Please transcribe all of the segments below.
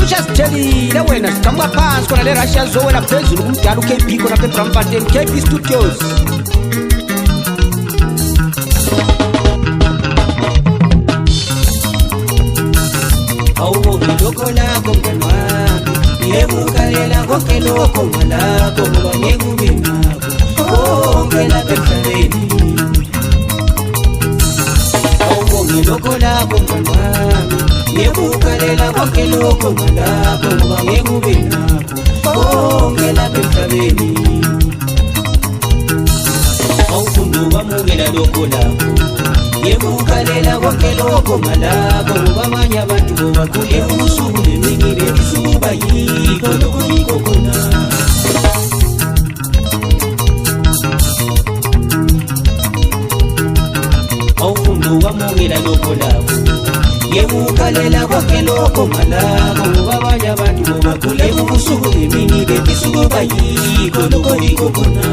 Sithelile wena siqhamuka phansi khona le Russia zowela phezulu kumdala uKB khona apha eBrampton KB Studios. Awubonge lokho lakho mngani wami, yekukalela konke lokho ngalakho ngoba ngekubi nakho konke lapha emhlabeni. Awubonge lokho lakho mngani wami, yekukalela konke lokho ngalakho ngoba ngekubi nakho konke lapha emhlabeni. Awufunda ukwamukela lokho lakho, yekukalela konke lokho ngalakho ngoba abanye abantu bobakhule usuku nemini belisuku bayikho lokho yikho khona. Awufunda ukwamukela lokho lakho, yekukalela konke lokho ngalakho ngoba abanye abantu bobakhule usuku nemini belisuku bayikho lokho yikho khona.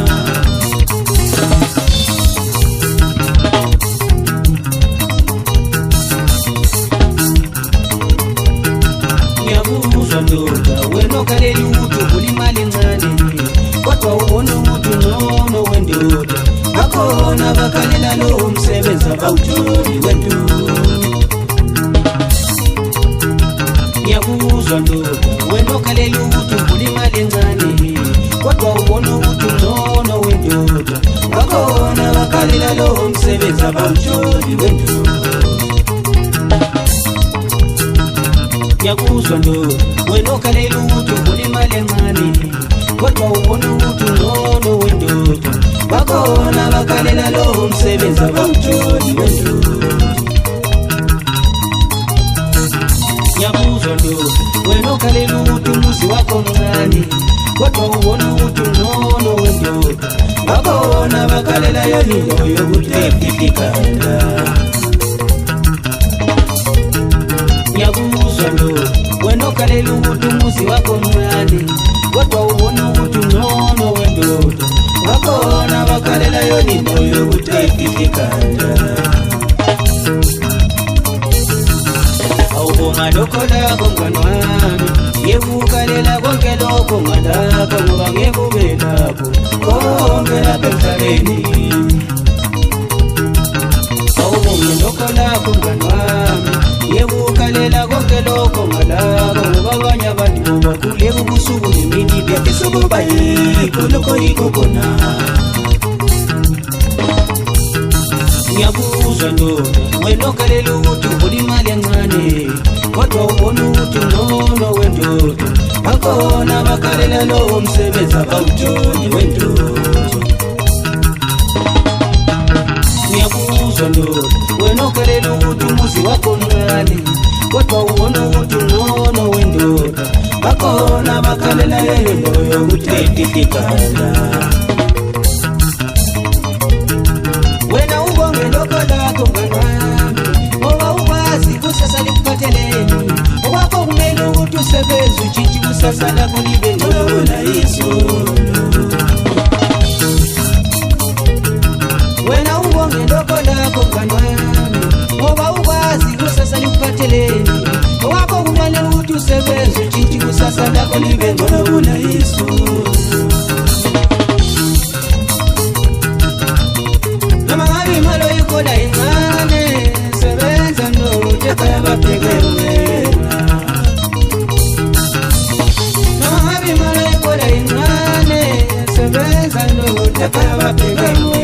Wena ukalela ukuthi uvula imali encane kodwa ubona ukuthi ngcono wendoda, bakhona bakalela lowo msebenzi abawutholi wendoda. Ngiyakuzwa ndoda, wena ukalela ukuthi uvula imali encane kodwa ubona ukuthi ngcono wendoda, bakhona bakalela lowo msebenzi abawutholi wendoda. Ngiyakuzwa ndoda, wena ukalela ukuthi uvula imali encane kodwa ubona ukuthi ngcono wendoda, bakhona bakalela lowo msebenzi abawutholi wendoda. Ngiyakuzwa ndoda, wena ukalela ukuthi umuzi wakho mncane kodwa ubona ukuthi ngcono wendoda, bakhona bakalela yonilo yokutefifikana. Ngiyakuzwa ndoda, wena ukalela ukuthi umuzi wakho mncane kodwa ubona ukuthi ngcono wendoda, bakhona bakalela yonilo yokutefifikana. Awubonga lokho lakho mngani wami, yekukalela konke lokho ngalakho ngoba ngekube lakho konke lapha emhlabeni. Awubonge lokho lakho mngani wami, yekukalela konke lokho ngalakho ngoba abanye abantu bobakhule ubusuku nemini belisuku bayikho lokho yikho khona. Ngiyakuzwa ndoda, wena ukalela ukuthi uvula imali encane kodwa ubona ukuthi ngcono wendoda, bakhona bakalela lowo msebenzi abawutholi wendoda. Ngiyakuzwa ndoda, wena ukalela ukuthi umuzi wakho mncane kodwa ubona ukuthi ngcono wendoda, bakhona bakalela yonilo yokutefifikana. Wena ubonge lokho lakho mngani wami, ngoba ukwazi kusasa likuphatheleni, okwakho kumele ukuthi usebenze utshintshe kusasa lakho libe ngcono layizolo. Wena ubonge lokho lakho mngani wami, ngoba ukwazi kusasa likuphatheleni, okwakho kumele ukuthi usebenze utshintshe kusasa lakho libe ngcono layizolo. Noma ngabe imali oyikhola incane, sebenza ndoda ekhaya babheke wena. Noma ngabe imali oyikhola incane, sebenza ndoda ekhaya babheke wena.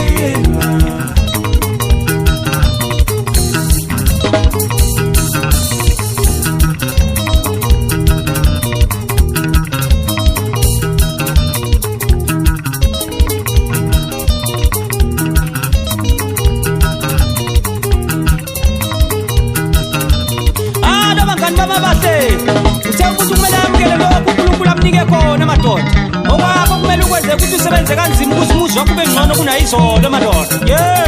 Okwakho kumele ukwenze ukuthi usebenze kanzima ukuze umuzi wakho ube ngcono kunayizolo madoda. Yeah.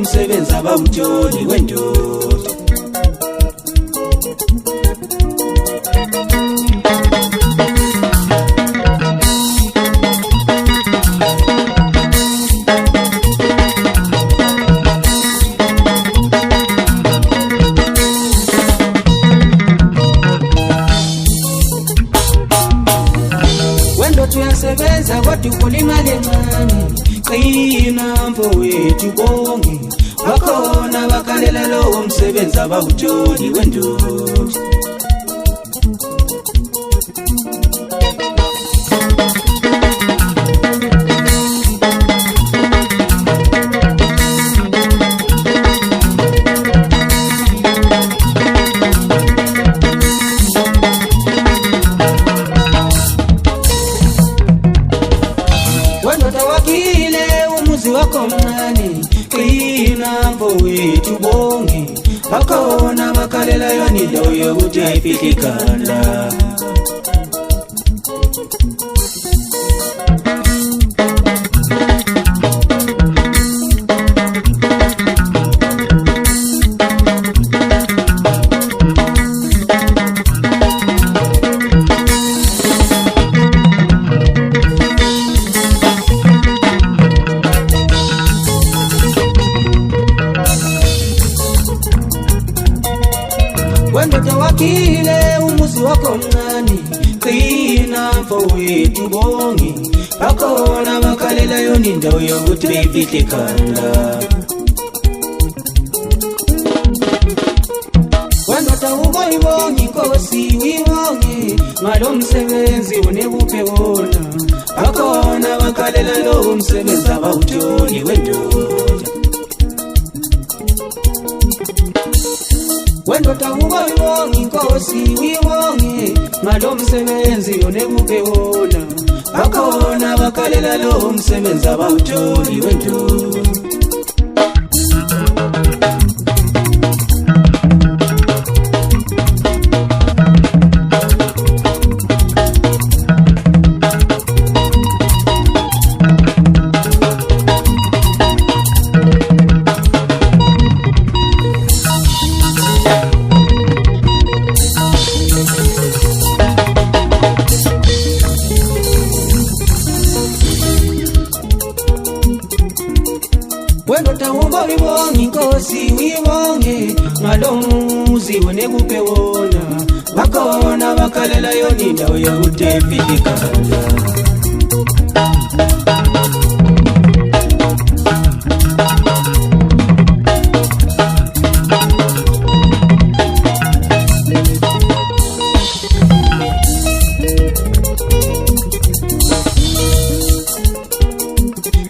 umsebenzi abawutholi wendoda. Tuyasebenza kodwa ukhola imali encane, qina mfowethu bonke, bakhona bakalela lowo msebenzi abawutholi wendoda. Wakile umuzi wako mnani, qina mfowethu bonke, bakhona bakalela yona indawo yokuthi ayifihli ikhanda. Wendoda wakile umuzi wako mncane, qina mfowethu bonke, bakhona bakalela yona indawo yokuthi ayifihli ikhanda. Wendoda uboyibonge inkosi uyibonge, ngalo msebenzi unebuphe wona, bakhona bakalela lowo msebenzi abawutholi wendoda. Wendoda uboyibonge inkosi uyibonge, ngalo msebenzi unebuphe wona, bakhona bakalela lowo msebenzi abawutholi wendoda. Wendoda uboyibonge inkosi uyibonge, ngalo muzi unebuphe wona, bakhona bakalela yona indawo yokuthi ayifihli ikhanda.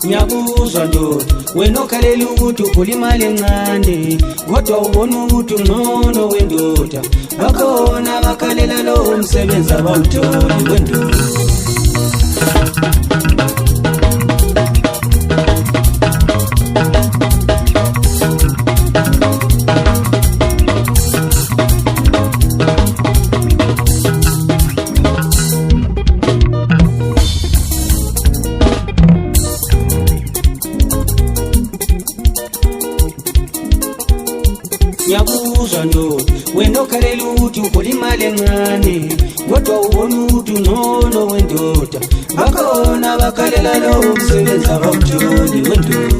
Ngiyakuzwa ndoda, wena okhalela ukuthi ukhola imali encane, kodwa ubona ukuthi ungcono wendoda, bakhona bakalela lowo msebenzi abawutholi wendoda. Ngiyakuzwa ndoda, wena okhalela ukuthi ukhola imali encane, kodwa ubona ukuthi ungcono wendoda, bakhona bakalela lowo msebenzi abawutholi wendoda.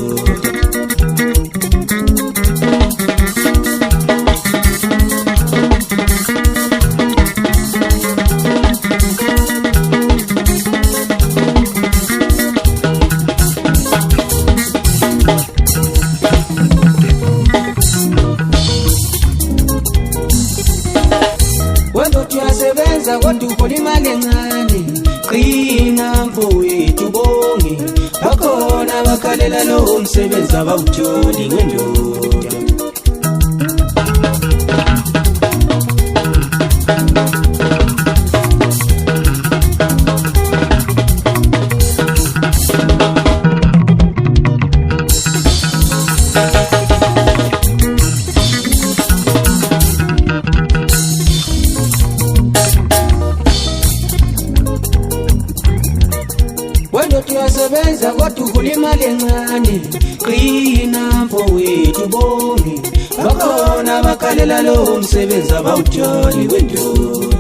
Tuyasebenza kodwa ukhola imali encane, qina mfowethu bonke, bakhona bakalela lowo msebenzi abawutholi wendoda. Tuyasebenza kodwa ukhola imali encane, qina mfowethu abakalela lo umsebenzi abawutholi wenduna